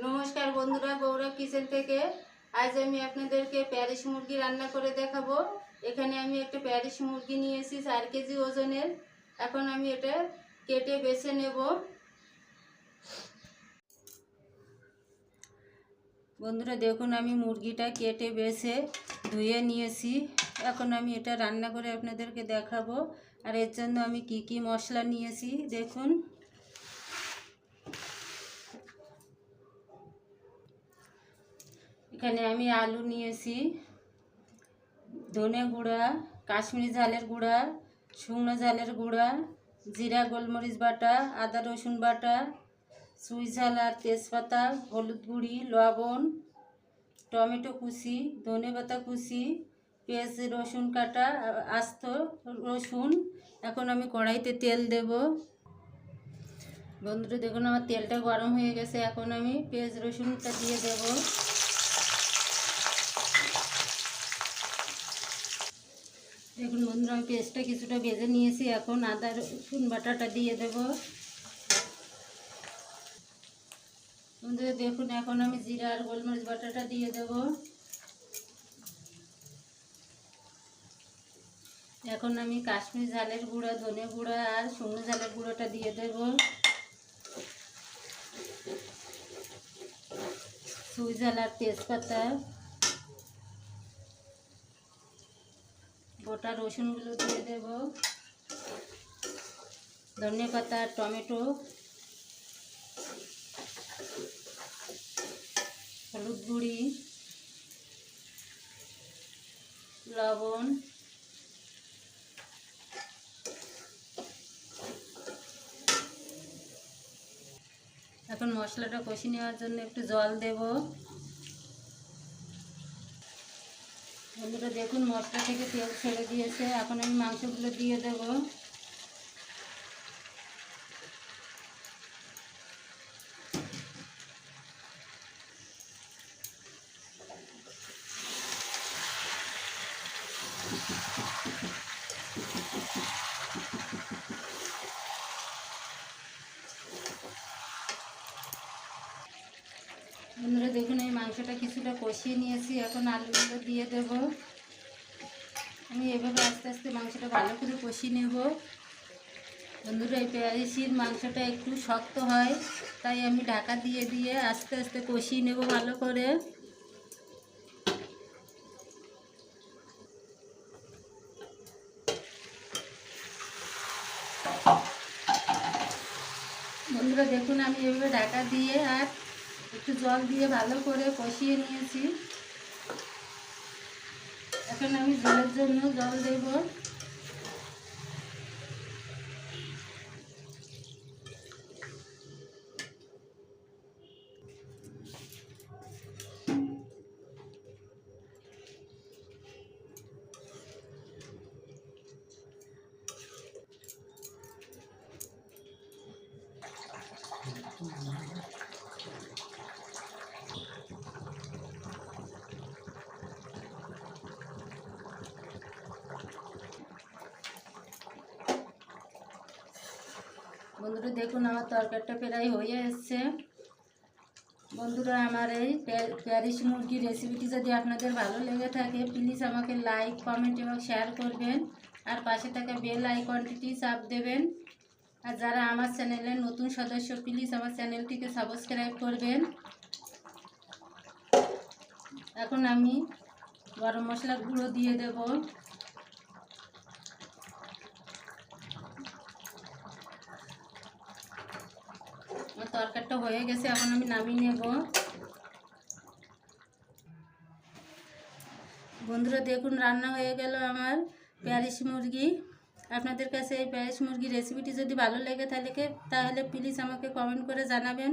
নমস্কার বন্ধুরা, গৌরব কিচেন থেকে আজ আমি আপনাদেরকে প্যারিস মুরগি রান্না করে দেখাবো। এখানে আমি একটা প্যারিস মুরগি নিয়েছি 4 কেজি ওজনের। এখন আমি এটা কেটে বেছে নেব। বন্ধুরা দেখুন, আমি মুরগিটা কেটে বেছে ধুয়ে নিয়েছি। এখন আমি এটা রান্না করে আপনাদেরকে দেখাবো। আর এর জন্য আমি কি কি মশলা নিয়েছি দেখুন। এখানে আমি আলু নিয়েছি, ধনে গুঁড়া, কাশ্মীরি ঝালের গুঁড়া, শুকনো ঝালের গুঁড়া, জিরা গোলমরিচ বাটা, আদা রসুন বাটা, চুই ঝাল আর তেজপাতা, হলুদ গুঁড়ি, লবণ, টমেটো কুচি, ধনে পাতা কুচি, পেঁয়াজ রসুন কাটা, আস্ত রসুন। এখন আমি কড়াইতে তেল দেব। বন্ধুরা দেখুন, আমার তেলটা গরম হয়ে গেছে। এখন আমি পেঁয়াজ রসুনটা দিয়ে দেব। দেখুন বন্ধুরা, আমি পেঁয়াজটা কিছুটা ভেজে নিয়েছি। এখন আদা রসুন বাটাটা দিয়ে দেব। বন্ধুরা দেখুন, এখন আমি জিরা আর গোলমরিচ বাটাটা দিয়ে দেব। এখন আমি কাশ্মীরি ঝালের গুঁড়া, ধনে গুঁড়া আর শুকনো ঝালের গুঁড়োটা দিয়ে দেব। চুই ঝাল আর তেজপাতা, গোটা রসুনগুলো দিয়ে দেব, ধনে পাতা, টমেটো, হলুদ গুঁড়ি, লবণ, এখন মশলাটা কষিয়ে নেওয়ার জন্য একটু জল দেব। বন্ধুরা দেখুন, মশলা থেকে তেল ছেড়ে দিয়েছে। এখন আমি মাংসগুলো দিয়ে দেব। বন্ধুরা দেখুন, এই মাংসটা কিছুটা কষিয়ে নিয়েছি। এখন আলুগুলো দিয়ে দেব। আমি এভাবে আস্তে আস্তে মাংসটা ভালো করে কষিয়ে নেব। বন্ধুরা, এই প্যারিসির মাংসটা একটু শক্ত হয়, তাই আমি ঢাকা দিয়ে দিয়ে আস্তে আস্তে কষিয়ে নেব ভালো করে। বন্ধুরা দেখুন, আমি এভাবে ঢাকা দিয়ে আর একটু জল দিয়ে ভালো করে কষিয়ে নিয়েছি। এখন আমি ঝোলের জন্য জল দেব। বন্ধুরা দেখুন, আমার তরকারিটা প্রায় হয়ে এসছে। বন্ধুরা, আমার এই প্যারিস মুরগির রেসিপিটি যদি আপনাদের ভালো লেগে থাকে, প্লিজ আমাকে লাইক, কমেন্ট এবং শেয়ার করবেন। আর পাশে থাকা বেল আইকনটি চাপ দেবেন। আর যারা আমার চ্যানেলের নতুন সদস্য, প্লিজ আমার চ্যানেলটিকে সাবস্ক্রাইব করবেন। এখন আমি গরম মশলার গুঁড়ো দিয়ে দেব। আমার তরকারিটা হয়ে গেছে, এখন আমি নামিয়ে নেব। বন্ধুরা দেখুন, রান্না হয়ে গেল আমার প্যারিস মুরগি। আপনাদের কাছে এই প্যারিস মুরগির রেসিপিটি যদি ভালো লেগে থাকে তাহলে প্লিজ আমাকে কমেন্ট করে জানাবেন।